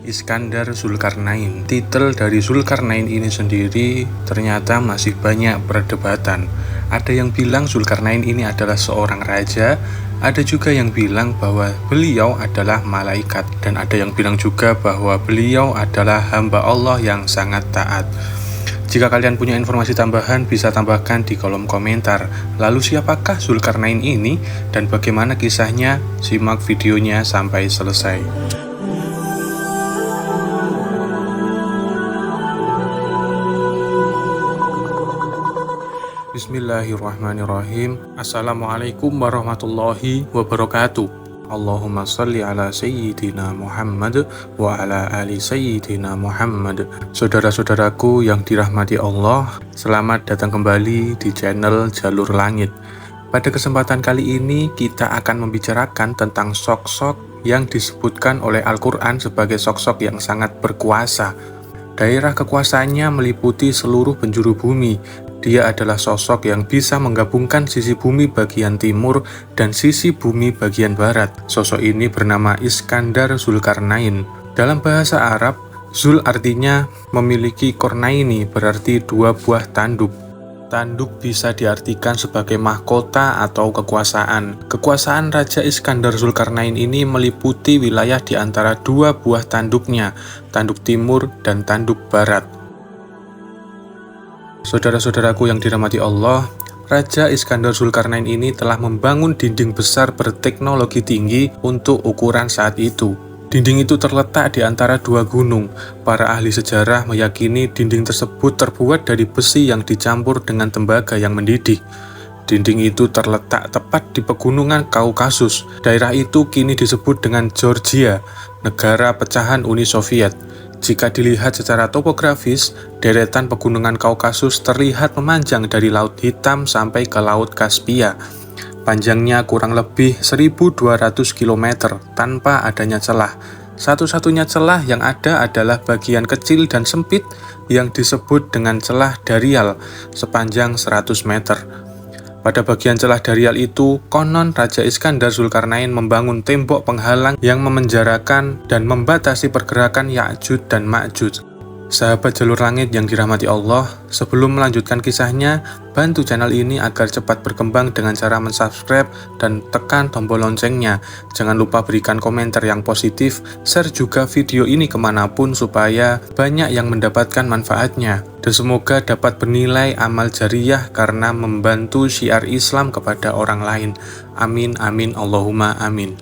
Iskandar Zulkarnain. Titel dari Zulkarnain ini sendiri ternyata masih banyak perdebatan. Ada yang bilang Zulkarnain ini adalah seorang raja, ada juga yang bilang bahwa beliau adalah malaikat, dan ada yang bilang juga bahwa beliau adalah hamba Allah yang sangat taat. Jika kalian punya informasi tambahan, bisa tambahkan di kolom komentar. Lalu siapakah Zulkarnain ini dan bagaimana kisahnya? Simak videonya sampai selesai. Bismillahirrahmanirrahim. Assalamualaikum warahmatullahi wabarakatuh. Allahumma salli ala Sayyidina Muhammad wa ala ali Sayyidina Muhammad. Saudara-saudaraku yang dirahmati Allah, selamat datang kembali di channel Jalur Langit. Pada kesempatan kali ini kita akan membicarakan tentang sosok yang disebutkan oleh Al-Quran sebagai sosok yang sangat berkuasa. Daerah kekuasaannya meliputi seluruh penjuru bumi. Dia adalah sosok yang bisa menggabungkan sisi bumi bagian timur dan sisi bumi bagian barat. Sosok ini bernama Iskandar Zulkarnain. Dalam bahasa Arab, Zul artinya memiliki kornaini, berarti dua buah tanduk. Tanduk bisa diartikan sebagai mahkota atau kekuasaan. Kekuasaan Raja Iskandar Zulkarnain ini meliputi wilayah di antara dua buah tanduknya, tanduk timur dan tanduk barat. Saudara-saudaraku yang dirahmati Allah, Raja Iskandar Zulkarnain ini telah membangun dinding besar berteknologi tinggi untuk ukuran saat itu. Dinding itu terletak di antara dua gunung. Para ahli sejarah meyakini dinding tersebut terbuat dari besi yang dicampur dengan tembaga yang mendidih. Dinding itu terletak tepat di pegunungan Kaukasus. Daerah itu kini disebut dengan Georgia, negara pecahan Uni Soviet. Jika dilihat secara topografis, deretan pegunungan Kaukasus terlihat memanjang dari Laut Hitam sampai ke Laut Kaspia. Panjangnya kurang lebih 1.200 km tanpa adanya celah. Satu-satunya celah yang ada adalah bagian kecil dan sempit yang disebut dengan celah Darial sepanjang 100 meter. Pada bagian celah Darial itu, konon Raja Iskandar Zulkarnain membangun tembok penghalang yang memenjarakan dan membatasi pergerakan Ya'juj dan Ma'juj. Sahabat Jalur Langit yang dirahmati Allah, sebelum melanjutkan kisahnya, bantu channel ini agar cepat berkembang dengan cara mensubscribe dan tekan tombol loncengnya. Jangan lupa berikan komentar yang positif, share juga video ini kemanapun supaya banyak yang mendapatkan manfaatnya. Dan semoga dapat bernilai amal jariyah karena membantu syiar Islam kepada orang lain. Amin, amin, Allahumma amin.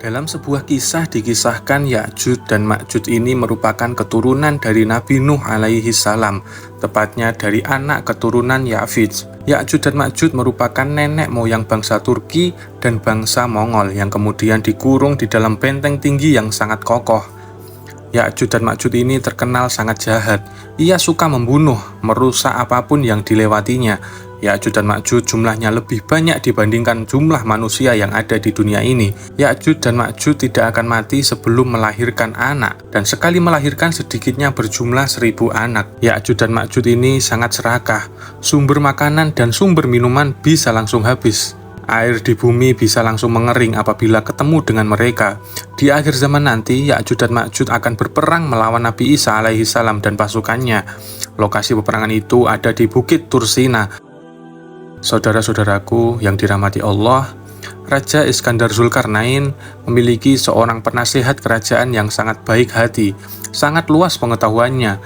Dalam sebuah kisah dikisahkan Ya'juj dan Ma'juj ini merupakan keturunan dari Nabi Nuh alaihi salam, tepatnya dari anak keturunan Ya'fij. Ya'juj dan Ma'juj merupakan nenek moyang bangsa Turki dan bangsa Mongol yang kemudian dikurung di dalam benteng tinggi yang sangat kokoh. Ya'juj dan Ma'juj ini terkenal sangat jahat. Ia suka membunuh, merusak apapun yang dilewatinya. Ya'juj dan Ma'juj jumlahnya lebih banyak dibandingkan jumlah manusia yang ada di dunia ini. Ya'juj dan Ma'juj tidak akan mati sebelum melahirkan anak, dan sekali melahirkan sedikitnya berjumlah 1.000 anak. Ya'juj dan Ma'juj ini sangat serakah. Sumber makanan dan sumber minuman bisa langsung habis. Air di bumi bisa langsung mengering apabila ketemu dengan mereka. Di akhir zaman nanti, Ya'juj dan Ma'juj akan berperang melawan Nabi Isa alaihi salam dan pasukannya. Lokasi peperangan itu ada di Bukit Tursina. Saudara-saudaraku yang dirahmati Allah, Raja Iskandar Zulkarnain memiliki seorang penasehat kerajaan yang sangat baik hati, sangat luas pengetahuannya.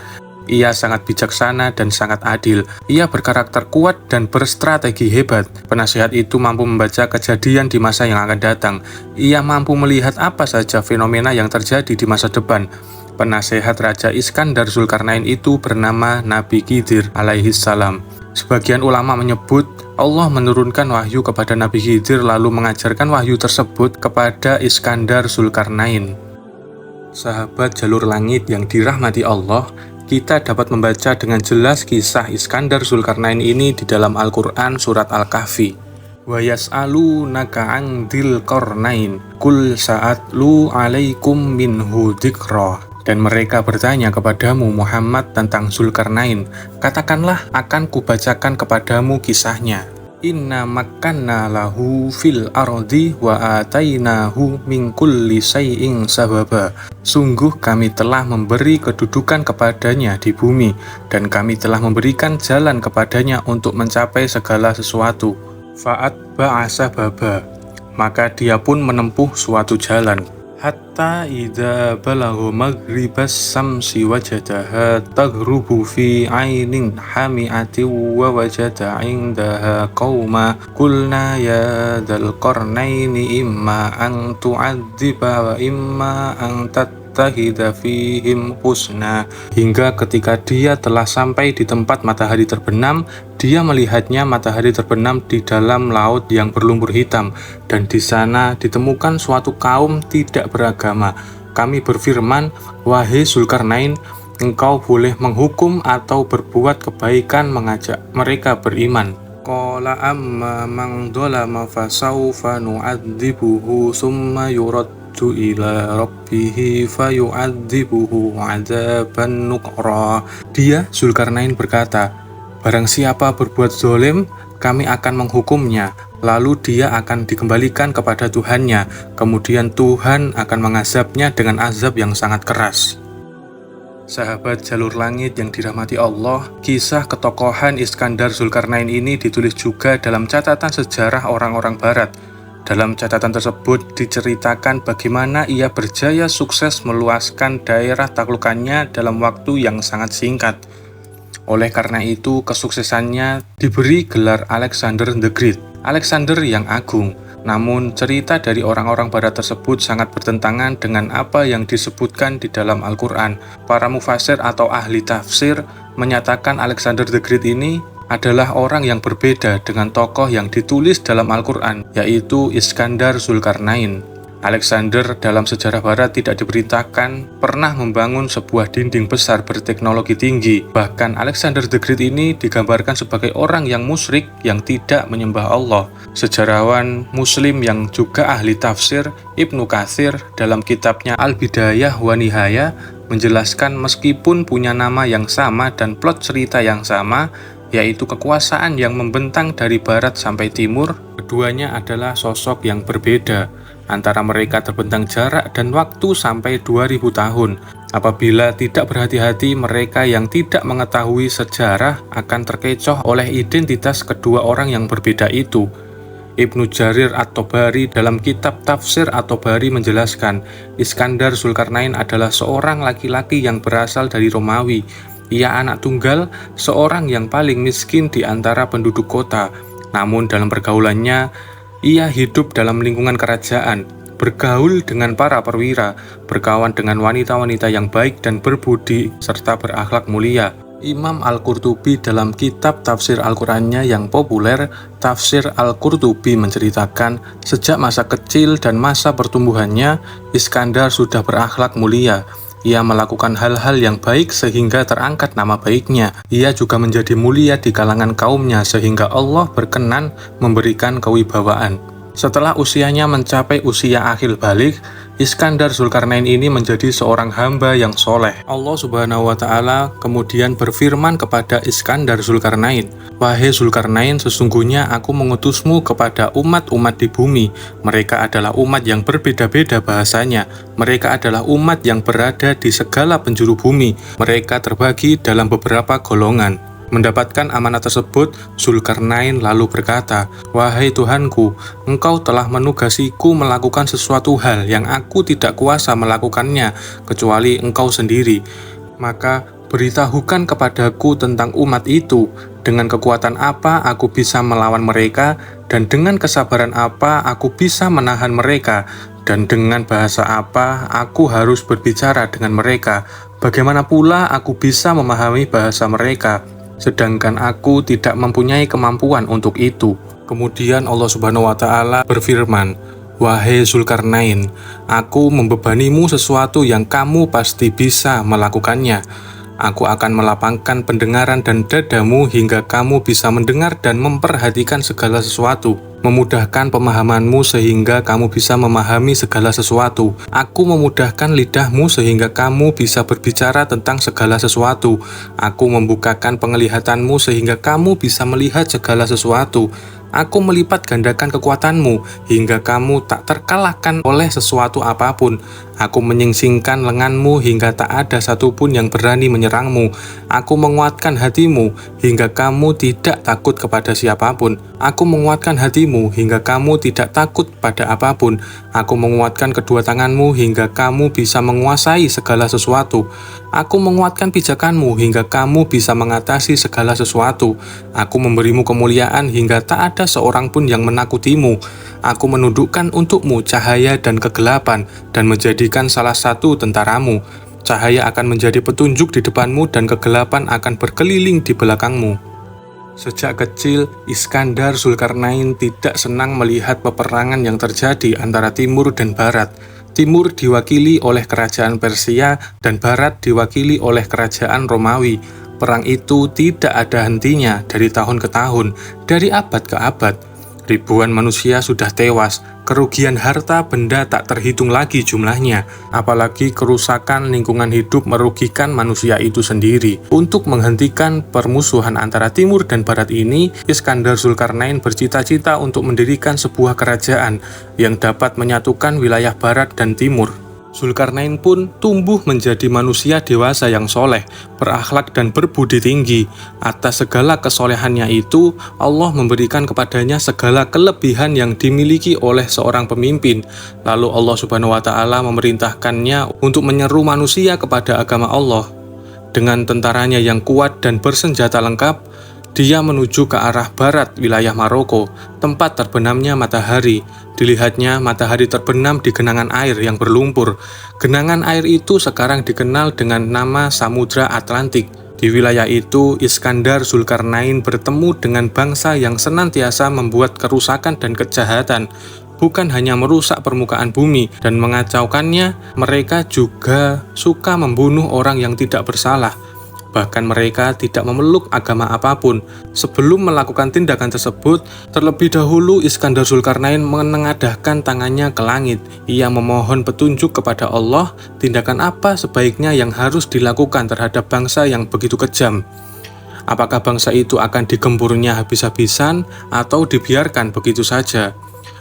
Ia sangat bijaksana dan sangat adil. Ia berkarakter kuat dan berstrategi hebat. Penasehat itu mampu membaca kejadian di masa yang akan datang. Ia mampu melihat apa saja fenomena yang terjadi di masa depan. Penasehat Raja Iskandar Zulkarnain itu bernama Nabi Khidir alaihi salam. Sebagian ulama menyebut Allah menurunkan wahyu kepada Nabi Khidir lalu mengajarkan wahyu tersebut kepada Iskandar Zulkarnain. Sahabat Jalur Langit yang dirahmati Allah, kita dapat membaca dengan jelas kisah Iskandar Zulkarnain ini di dalam Al-Quran surat Al-Kahfi. Wa yas'alunaka 'an dzil qarnain qul sa'atlu 'alaikum minhu dzikra. Dan mereka bertanya kepadamu Muhammad tentang Zulkarnain. Katakanlah, akan kubacakan kepadamu kisahnya. Inna makkanna lahu fil ardi wa atainahu min kulli syai'in sababa. Sungguh kami telah memberi kedudukan kepadanya di bumi, dan kami telah memberikan jalan kepadanya untuk mencapai segala sesuatu. Fa'at ba'asa baba. Maka dia pun menempuh suatu jalan. Hatta idza balagha maghribas samsi wajadaha taghrubu fi ainin hami'atin wa wajada 'indaha qauma qulna ya dzal qarnaini imma an tu'adziba wa imma an tattakhidha fihim husna. Hingga ketika dia telah sampai di tempat matahari terbenam, dia melihatnya matahari terbenam di dalam laut yang berlumpur hitam, dan di sana ditemukan suatu kaum tidak beragama. Kami berfirman, wahai Zulkarnain, engkau boleh menghukum atau berbuat kebaikan mengajak mereka beriman. Qala amma man dzalama fasawfa nu'adzibuhu summa yuraddu ila rabbihi fayu'adzibuhu 'adzaban nukra. Dia, Zulkarnain, berkata, barang siapa berbuat zalim, kami akan menghukumnya, lalu dia akan dikembalikan kepada Tuhannya, kemudian Tuhan akan mengazabnya dengan azab yang sangat keras. Sahabat jalur langit yang dirahmati Allah, kisah ketokohan Iskandar Zulkarnain ini ditulis juga dalam catatan sejarah orang-orang barat. Dalam catatan tersebut diceritakan bagaimana ia berjaya sukses meluaskan daerah taklukannya dalam waktu yang sangat singkat. Oleh karena itu, kesuksesannya diberi gelar Alexander the Great, Alexander yang agung. Namun, cerita dari orang-orang barat tersebut sangat bertentangan dengan apa yang disebutkan di dalam Al-Quran. Para mufasir atau ahli tafsir menyatakan Alexander the Great ini adalah orang yang berbeda dengan tokoh yang ditulis dalam Al-Quran, yaitu Iskandar Zulkarnain. Alexander dalam sejarah barat tidak diberitakan pernah membangun sebuah dinding besar berteknologi tinggi. Bahkan Alexander the Great ini digambarkan sebagai orang yang musyrik yang tidak menyembah Allah. Sejarawan Muslim yang juga ahli tafsir, Ibnu Katsir, dalam kitabnya Al-Bidayah wa Nihayah menjelaskan meskipun punya nama yang sama dan plot cerita yang sama, yaitu kekuasaan yang membentang dari barat sampai timur, keduanya adalah sosok yang berbeda. Antara mereka terbentang jarak dan waktu sampai 2000 tahun. Apabila tidak berhati-hati, mereka yang tidak mengetahui sejarah akan terkecoh oleh identitas kedua orang yang berbeda itu. Ibnu Jarir At-Tabari dalam kitab Tafsir At-Tabari menjelaskan, Iskandar Zulkarnain adalah seorang laki-laki yang berasal dari Romawi. Ia anak tunggal, seorang yang paling miskin di antara penduduk kota. Namun dalam pergaulannya, ia hidup dalam lingkungan kerajaan, bergaul dengan para perwira, berkawan dengan wanita-wanita yang baik dan berbudi, serta berakhlak mulia. Imam Al-Qurtubi dalam kitab tafsir Al-Qur'annya yang populer, Tafsir Al-Qurtubi menceritakan, sejak masa kecil dan masa pertumbuhannya, Iskandar sudah berakhlak mulia. Ia melakukan hal-hal yang baik sehingga terangkat nama baiknya. Ia juga menjadi mulia di kalangan kaumnya sehingga Allah berkenan memberikan kewibawaan. Setelah usianya mencapai usia akhir balik, Iskandar Zulkarnain ini menjadi seorang hamba yang soleh. Allah Subhanahu wa Ta'ala kemudian berfirman kepada Iskandar Zulkarnain, wahai Zulkarnain, sesungguhnya aku mengutusmu kepada umat-umat di bumi. Mereka adalah umat yang berbeda-beda bahasanya. Mereka adalah umat yang berada di segala penjuru bumi. Mereka terbagi dalam beberapa golongan. Mendapatkan amanah tersebut, Zulkarnain lalu berkata, wahai Tuhanku, engkau telah menugasiku melakukan sesuatu hal yang aku tidak kuasa melakukannya, kecuali engkau sendiri. Maka beritahukan kepadaku tentang umat itu, dengan kekuatan apa aku bisa melawan mereka, dan dengan kesabaran apa aku bisa menahan mereka, dan dengan bahasa apa aku harus berbicara dengan mereka. Bagaimana pula aku bisa memahami bahasa mereka, sedangkan aku tidak mempunyai kemampuan untuk itu. Kemudian Allah Subhanahu wa Ta'ala berfirman, wahai Zulkarnain, aku membebanimu sesuatu yang kamu pasti bisa melakukannya. Aku akan melapangkan pendengaran dan dadamu hingga kamu bisa mendengar dan memperhatikan segala sesuatu, memudahkan pemahamanmu sehingga kamu bisa memahami segala sesuatu. Aku memudahkan lidahmu sehingga kamu bisa berbicara tentang segala sesuatu. Aku membukakan penglihatanmu sehingga kamu bisa melihat segala sesuatu. Aku melipat gandakan kekuatanmu hingga kamu tak terkalahkan oleh sesuatu apapun. Aku menyingsingkan lenganmu hingga tak ada satupun yang berani menyerangmu. Aku menguatkan hatimu hingga kamu tidak takut kepada siapapun. Aku menguatkan hatimu hingga kamu tidak takut pada apapun. Aku menguatkan kedua tanganmu hingga kamu bisa menguasai segala sesuatu. Aku menguatkan pijakanmu hingga kamu bisa mengatasi segala sesuatu. Aku memberimu kemuliaan hingga tak ada seorang pun yang menakutimu. Aku menundukkan untukmu cahaya dan kegelapan dan menjadikan salah satu tentaramu. Cahaya akan menjadi petunjuk di depanmu dan kegelapan akan berkeliling di belakangmu. Sejak kecil, Iskandar Zulkarnain tidak senang melihat peperangan yang terjadi antara timur dan barat. Timur diwakili oleh kerajaan Persia dan barat diwakili oleh kerajaan Romawi. Perang itu tidak ada hentinya dari tahun ke tahun, dari abad ke abad. Ribuan manusia sudah tewas, kerugian harta benda tak terhitung lagi jumlahnya, apalagi kerusakan lingkungan hidup merugikan manusia itu sendiri. Untuk menghentikan permusuhan antara timur dan barat ini, Iskandar Zulkarnain bercita-cita untuk mendirikan sebuah kerajaan yang dapat menyatukan wilayah barat dan timur. Zulkarnain pun tumbuh menjadi manusia dewasa yang soleh, berakhlak dan berbudi tinggi. Atas segala kesolehannya itu, Allah memberikan kepadanya segala kelebihan yang dimiliki oleh seorang pemimpin. Lalu Allah Subhanahu wa Ta'ala memerintahkannya untuk menyeru manusia kepada agama Allah. Dengan tentaranya yang kuat dan bersenjata lengkap, dia menuju ke arah barat wilayah Maroko, tempat terbenamnya matahari. Dilihatnya matahari terbenam di genangan air yang berlumpur. Genangan air itu sekarang dikenal dengan nama Samudra Atlantik. Di wilayah itu, Iskandar Zulkarnain bertemu dengan bangsa yang senantiasa membuat kerusakan dan kejahatan. Bukan hanya merusak permukaan bumi dan mengacaukannya, mereka juga suka membunuh orang yang tidak bersalah. Bahkan mereka tidak memeluk agama apapun. Sebelum melakukan tindakan tersebut, terlebih dahulu Iskandar Zulkarnain menengadahkan tangannya ke langit. Ia memohon petunjuk kepada Allah, tindakan apa sebaiknya yang harus dilakukan terhadap bangsa yang begitu kejam. Apakah bangsa itu akan digempurnya habis-habisan atau dibiarkan begitu saja?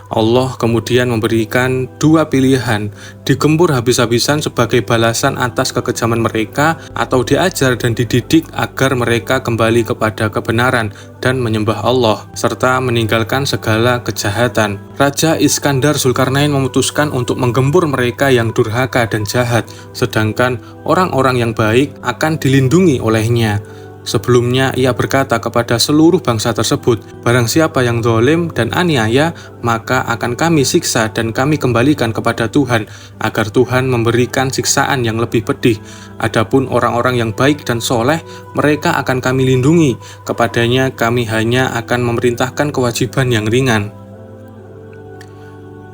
Allah kemudian memberikan dua pilihan, digempur habis-habisan sebagai balasan atas kekejaman mereka atau diajar dan dididik agar mereka kembali kepada kebenaran dan menyembah Allah, serta meninggalkan segala kejahatan. Raja Iskandar Zulkarnain memutuskan untuk menggempur mereka yang durhaka dan jahat, sedangkan orang-orang yang baik akan dilindungi olehnya. Sebelumnya ia berkata kepada seluruh bangsa tersebut, barang siapa yang zalim dan aniaya, maka akan kami siksa dan kami kembalikan kepada Tuhan, agar Tuhan memberikan siksaan yang lebih pedih. Adapun orang-orang yang baik dan soleh, mereka akan kami lindungi, kepadanya kami hanya akan memerintahkan kewajiban yang ringan.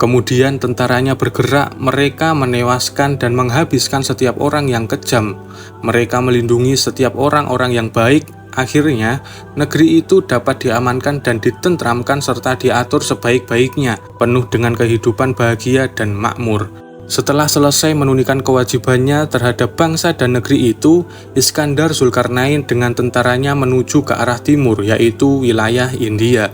Kemudian tentaranya bergerak, mereka menewaskan dan menghabiskan setiap orang yang kejam. Mereka melindungi setiap orang-orang yang baik. Akhirnya, negeri itu dapat diamankan dan ditentramkan serta diatur sebaik-baiknya, penuh dengan kehidupan bahagia dan makmur. Setelah selesai menunaikan kewajibannya terhadap bangsa dan negeri itu, Iskandar Zulkarnain dengan tentaranya menuju ke arah timur, yaitu wilayah India.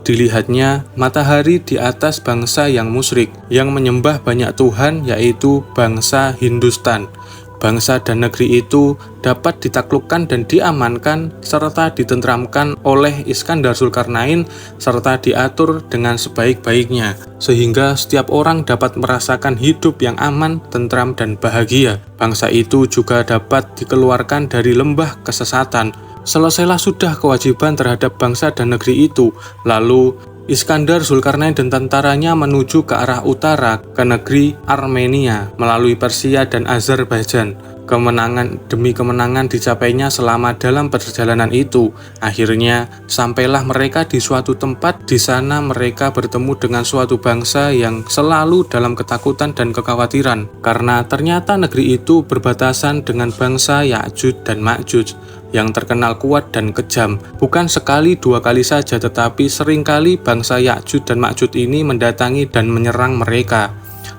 Dilihatnya matahari di atas bangsa yang musyrik, yang menyembah banyak Tuhan, yaitu bangsa Hindustan. Bangsa dan negeri itu dapat ditaklukkan dan diamankan serta ditentramkan oleh Iskandar Zulkarnain serta diatur dengan sebaik-baiknya, sehingga setiap orang dapat merasakan hidup yang aman, tentram, dan bahagia. Bangsa itu juga dapat dikeluarkan dari lembah kesesatan. Selesailah sudah kewajiban terhadap bangsa dan negeri itu, lalu Iskandar Zulkarnain dan tentaranya menuju ke arah utara ke negeri Armenia melalui Persia dan Azerbaijan. Kemenangan demi kemenangan dicapainya selama dalam perjalanan itu. Akhirnya sampailah mereka di suatu tempat. Di sana mereka bertemu dengan suatu bangsa yang selalu dalam ketakutan dan kekhawatiran, karena ternyata negeri itu berbatasan dengan bangsa Ya'juj dan Ma'juj yang terkenal kuat dan kejam. Bukan sekali dua kali saja, tetapi seringkali bangsa Ya'juj dan Ma'juj ini mendatangi dan menyerang mereka,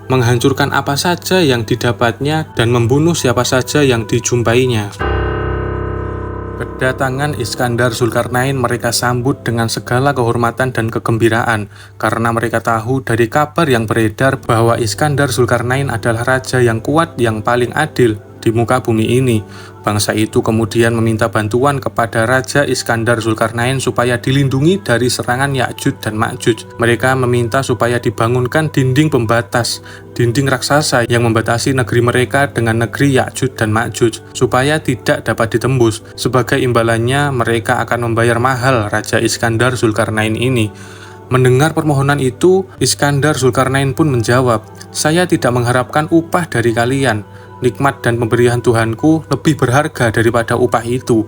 menghancurkan apa saja yang didapatnya dan membunuh siapa saja yang dijumpainya. Kedatangan Iskandar Zulkarnain mereka sambut dengan segala kehormatan dan kegembiraan, karena mereka tahu dari kabar yang beredar bahwa Iskandar Zulkarnain adalah raja yang kuat yang paling adil di muka bumi ini. Bangsa itu kemudian meminta bantuan kepada Raja Iskandar Zulkarnain supaya dilindungi dari serangan Ya'juj dan Ma'juj. Mereka meminta supaya dibangunkan dinding pembatas, dinding raksasa yang membatasi negeri mereka dengan negeri Ya'juj dan Ma'juj, supaya tidak dapat ditembus. Sebagai imbalannya, mereka akan membayar mahal Raja Iskandar Zulkarnain ini. Mendengar permohonan itu, Iskandar Zulkarnain pun menjawab, "Saya tidak mengharapkan upah dari kalian. Nikmat dan pemberian Tuhanku lebih berharga daripada upah itu.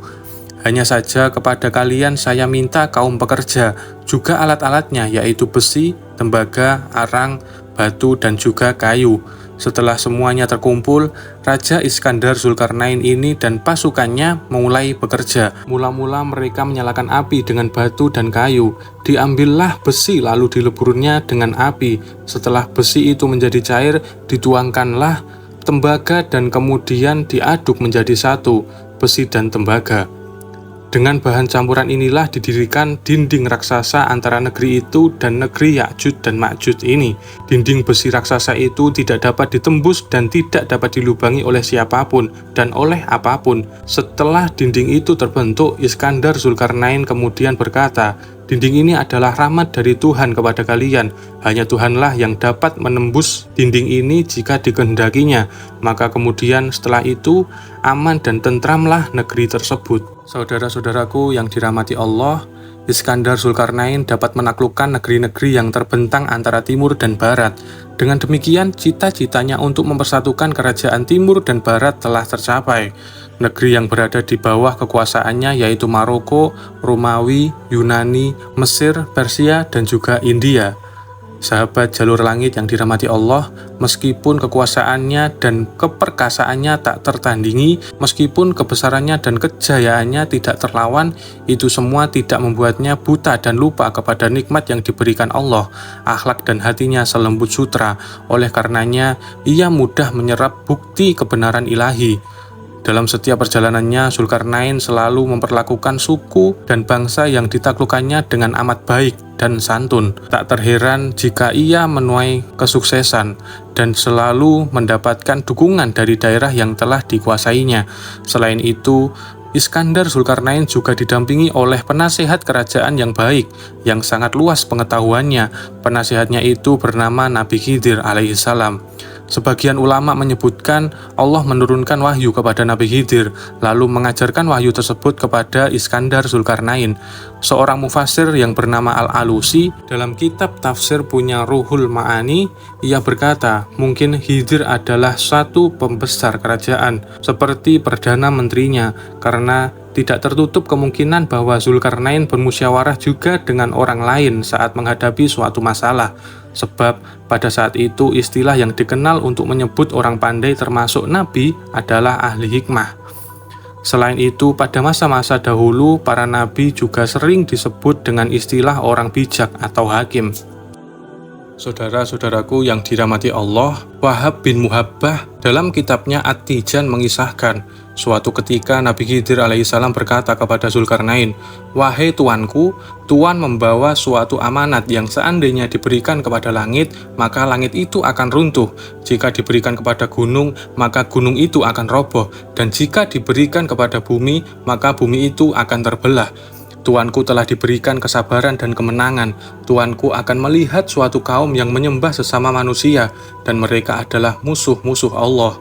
Hanya saja kepada kalian saya minta kaum pekerja, juga alat-alatnya yaitu besi, tembaga, arang, batu, dan juga kayu." Setelah semuanya terkumpul, Raja Iskandar Zulkarnain ini dan pasukannya mulai bekerja. Mula-mula mereka menyalakan api dengan batu dan kayu. Diambillah besi lalu dileburnya dengan api. Setelah besi itu menjadi cair, dituangkanlah tembaga dan kemudian diaduk menjadi satu, besi dan tembaga. Dengan bahan campuran inilah didirikan dinding raksasa antara negeri itu dan negeri Ya'juj dan Ma'juj ini. Dinding besi raksasa itu tidak dapat ditembus dan tidak dapat dilubangi oleh siapapun dan oleh apapun. Setelah dinding itu terbentuk, Iskandar Zulkarnain kemudian berkata, "Dinding ini adalah rahmat dari Tuhan kepada kalian. Hanya Tuhanlah yang dapat menembus dinding ini jika dikehendakinya." Maka kemudian setelah itu, aman dan tentramlah negeri tersebut. Saudara-saudaraku yang dirahmati Allah, Iskandar Zulkarnain dapat menaklukkan negeri-negeri yang terbentang antara timur dan barat. Dengan demikian, cita-citanya untuk mempersatukan kerajaan timur dan barat telah tercapai. Negeri yang berada di bawah kekuasaannya yaitu Maroko, Romawi, Yunani, Mesir, Persia, dan juga India. Sahabat jalur langit yang dirahmati Allah, meskipun kekuasaannya dan keperkasaannya tak tertandingi, meskipun kebesarannya dan kejayaannya tidak terlawan, itu semua tidak membuatnya buta dan lupa kepada nikmat yang diberikan Allah. Akhlak dan hatinya selembut sutra, oleh karenanya ia mudah menyerap bukti kebenaran ilahi. Dalam setiap perjalanannya, Zulkarnain selalu memperlakukan suku dan bangsa yang ditaklukkannya dengan amat baik dan santun. Tak terheran jika ia menuai kesuksesan dan selalu mendapatkan dukungan dari daerah yang telah dikuasainya. Selain itu, Iskandar Zulkarnain juga didampingi oleh penasehat kerajaan yang baik, yang sangat luas pengetahuannya. Penasehatnya itu bernama Nabi Khidir alaihissalam. Sebagian ulama menyebutkan Allah menurunkan wahyu kepada Nabi Khidir, lalu mengajarkan wahyu tersebut kepada Iskandar Zulkarnain. Seorang mufasir yang bernama Al-Alusi dalam kitab tafsir punya Ruhul Ma'ani, ia berkata, mungkin Khidir adalah satu pembesar kerajaan, seperti Perdana Menterinya, karena tidak tertutup kemungkinan bahwa Zulkarnain bermusyawarah juga dengan orang lain saat menghadapi suatu masalah. Sebab pada saat itu istilah yang dikenal untuk menyebut orang pandai termasuk nabi adalah ahli hikmah. Selain itu, pada masa-masa dahulu para nabi juga sering disebut dengan istilah orang bijak atau hakim. Saudara-saudaraku yang dirahmati Allah, Wahab bin Muhabbah dalam kitabnya At-Tijan mengisahkan, suatu ketika Nabi Khidir alaihissalam berkata kepada Zulkarnain, "Wahai tuanku, Tuan membawa suatu amanat yang seandainya diberikan kepada langit, maka langit itu akan runtuh. Jika diberikan kepada gunung, maka gunung itu akan roboh. Dan jika diberikan kepada bumi, maka bumi itu akan terbelah. Tuanku telah diberikan kesabaran dan kemenangan. Tuanku akan melihat suatu kaum yang menyembah sesama manusia, dan mereka adalah musuh-musuh Allah.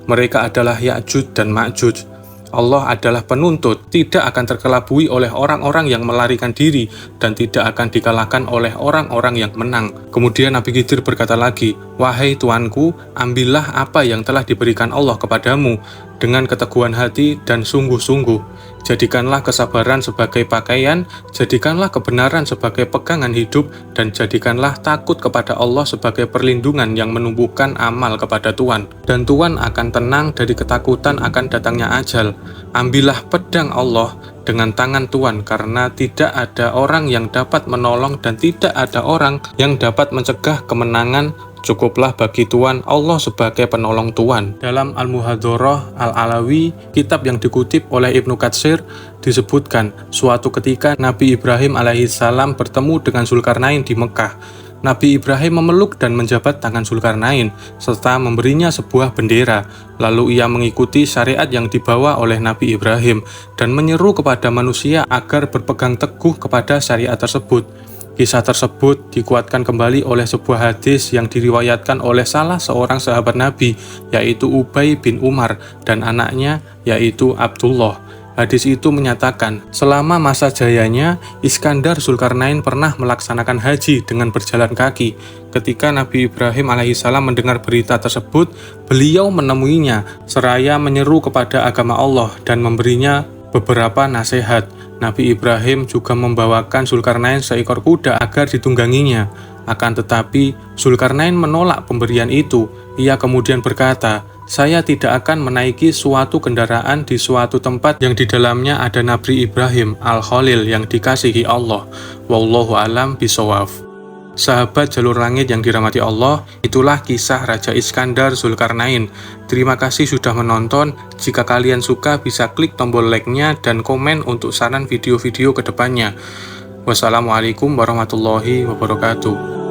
Mereka adalah Ya'juj dan Ma'juj. Allah adalah penuntut, tidak akan terkelabui oleh orang-orang yang melarikan diri, dan tidak akan dikalahkan oleh orang-orang yang menang." Kemudian Nabi Khidir berkata lagi, "Wahai tuanku, ambillah apa yang telah diberikan Allah kepadamu dengan keteguhan hati dan sungguh-sungguh. Jadikanlah kesabaran sebagai pakaian, jadikanlah kebenaran sebagai pegangan hidup, dan jadikanlah takut kepada Allah sebagai perlindungan yang menumbuhkan amal kepada Tuhan. Dan Tuhan akan tenang dari ketakutan akan datangnya ajal. Ambillah pedang Allah dengan tangan Tuhan, karena tidak ada orang yang dapat menolong dan tidak ada orang yang dapat mencegah kemenangan Cukuplah bagi Tuhan Allah sebagai penolong Tuhan. Dalam Al-Muhadharah Al-Alawi, kitab yang dikutip oleh Ibnu Katsir, disebutkan suatu ketika Nabi Ibrahim alaihissalam bertemu dengan Zulkarnain di Mekah. Nabi Ibrahim memeluk dan menjabat tangan Zulkarnain, serta memberinya sebuah bendera. Lalu ia mengikuti syariat yang dibawa oleh Nabi Ibrahim, dan menyeru kepada manusia agar berpegang teguh kepada syariat tersebut. Kisah tersebut dikuatkan kembali oleh sebuah hadis yang diriwayatkan oleh salah seorang sahabat Nabi, yaitu Ubay bin Umar, dan anaknya, yaitu Abdullah. Hadis itu menyatakan, selama masa jayanya, Iskandar Zulkarnain pernah melaksanakan haji dengan berjalan kaki. Ketika Nabi Ibrahim alaihissalam mendengar berita tersebut, beliau menemuinya, seraya menyeru kepada agama Allah dan memberinya beberapa nasihat. Nabi Ibrahim juga membawakan Zulkarnain seekor kuda agar ditungganginya. Akan tetapi, Zulkarnain menolak pemberian itu. Ia kemudian berkata, "Saya tidak akan menaiki suatu kendaraan di suatu tempat yang di dalamnya ada Nabi Ibrahim Al-Khalil yang dikasihi Allah. Wallahu alam bisawab." Sahabat jalur langit yang dirahmati Allah, itulah kisah Raja Iskandar Zulkarnain. Terima kasih sudah menonton. Jika kalian suka, bisa klik tombol like-nya dan komen untuk saran video-video kedepannya. Wassalamualaikum warahmatullahi wabarakatuh.